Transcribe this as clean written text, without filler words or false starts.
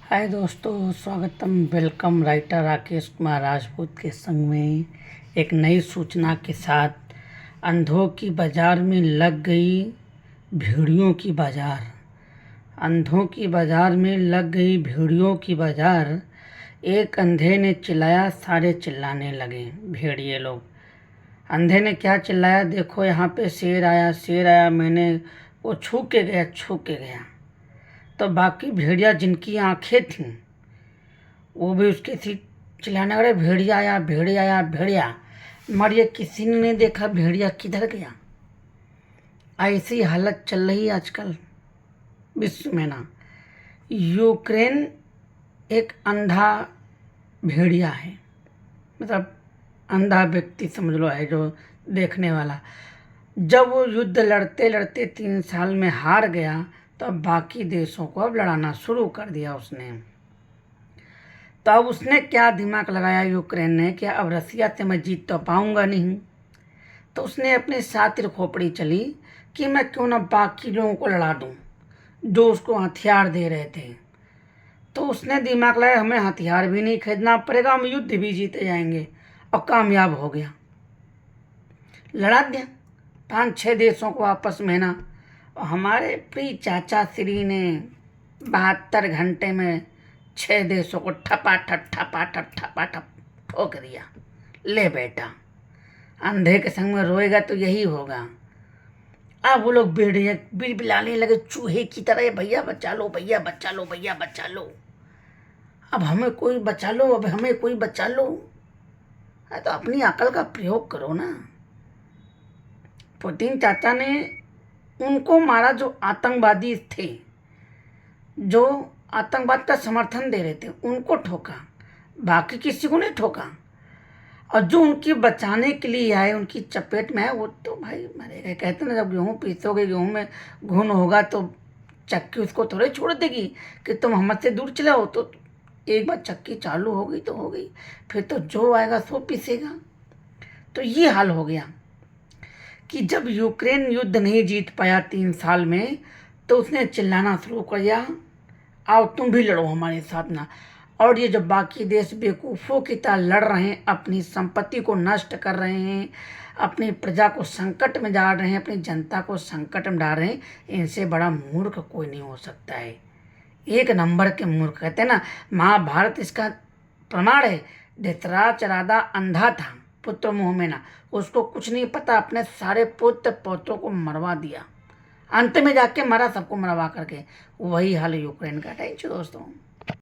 हाय दोस्तों, स्वागतम welcome. Writer Rakesh Kumar Rajput के संग में एक नई सूचना के साथ अंधों की बाज़ार में लग गई भेड़ियों की बाज़ार। अंधों की बाज़ार में लग गई भेड़ियों की बाज़ार। एक अंधे ने चिल्लाया, सारे चिल्लाने लगे भेड़िए लोग। अंधे ने क्या चिल्लाया, देखो यहाँ पे शेर आया, शेर आया, मैंने वो छू के गया। तो बाकी भेड़िया जिनकी आंखें थीं वो भी उसके थी चिल्लाने लगे, भेड़िया आया, भेड़िया आया, भेड़िया। मगर ये किसी ने नहीं देखा भेड़िया किधर गया। ऐसी हालत चल रही है आजकल विश्व में ना। यूक्रेन एक अंधा भेड़िया है, मतलब अंधा व्यक्ति समझ लो है, जो देखने वाला। जब वो युद्ध लड़ते लड़ते 3 साल में हार गया तो अब बाकी देशों को अब लड़ाना शुरू कर दिया उसने। तो अब उसने क्या दिमाग लगाया यूक्रेन ने कि अब रसिया से मैं जीत तो पाऊंगा नहीं, तो उसने अपने सातिर खोपड़ी चली कि मैं क्यों ना बाकी लोगों को लड़ा दूं जो उसको हथियार दे रहे थे। तो उसने दिमाग लगाया हमें हथियार भी नहीं खरीदना पड़ेगा, हम युद्ध भी जीते जाएंगे, और कामयाब हो गया। लड़ा दिया 5-6 देशों को आपस में ना। और हमारे प्रिय चाचा श्री ने 72 घंटे में 6 देशों को ठपा ठप ठोक दिया। ले बेटा, अंधे के संग में रोएगा तो यही होगा। अब वो लोग बिलबिलाने लगे चूहे की तरह, भैया बचा लो, भैया बचा लो, भैया बचा लो, अब हमें कोई बचा लो, अब हमें कोई बचा लो। तो अपनी अकल का प्रयोग करो ना। पुतिन चाचा ने उनको मारा जो आतंकवादी थे, जो आतंकवाद का समर्थन दे रहे थे, उनको ठोका, बाकी किसी को नहीं ठोका। और जो उनकी बचाने के लिए आए, उनकी चपेट में आए, वो तो भाई मरेगा। कहते ना, जब गेहूँ पीसोगे, गेहूँ में घुन होगा तो चक्की उसको थोड़े छोड़ देगी कि तुम हमसे दूर चले हो। तो एक बार चक्की चालू हो गई तो हो गई, फिर तो जो आएगा सो पीसेगा। तो ये हाल हो गया कि जब यूक्रेन युद्ध नहीं जीत पाया 3 साल में, तो उसने चिल्लाना शुरू कर दिया, आओ तुम भी लड़ो हमारे साथ ना। और ये जब बाकी देश बेवकूफ़ों की तरह लड़ रहे हैं, अपनी संपत्ति को नष्ट कर रहे हैं, अपनी प्रजा को संकट में डाल रहे हैं, अपनी जनता को संकट में डाल रहे हैं, इनसे बड़ा मूर्ख कोई नहीं हो सकता है। एक नंबर के मूर्ख। कहते हैं ना, महाभारत इसका प्रमाण है। धृतराष्ट्र राजा अंधा था, पुत्र मुँह में ना, उसको कुछ नहीं पता, अपने सारे पुत्र पौत्रों को मरवा दिया, अंत में जाके मरा सबको मरवा करके। वही हाल यूक्रेन का। थैंक यू दोस्तों।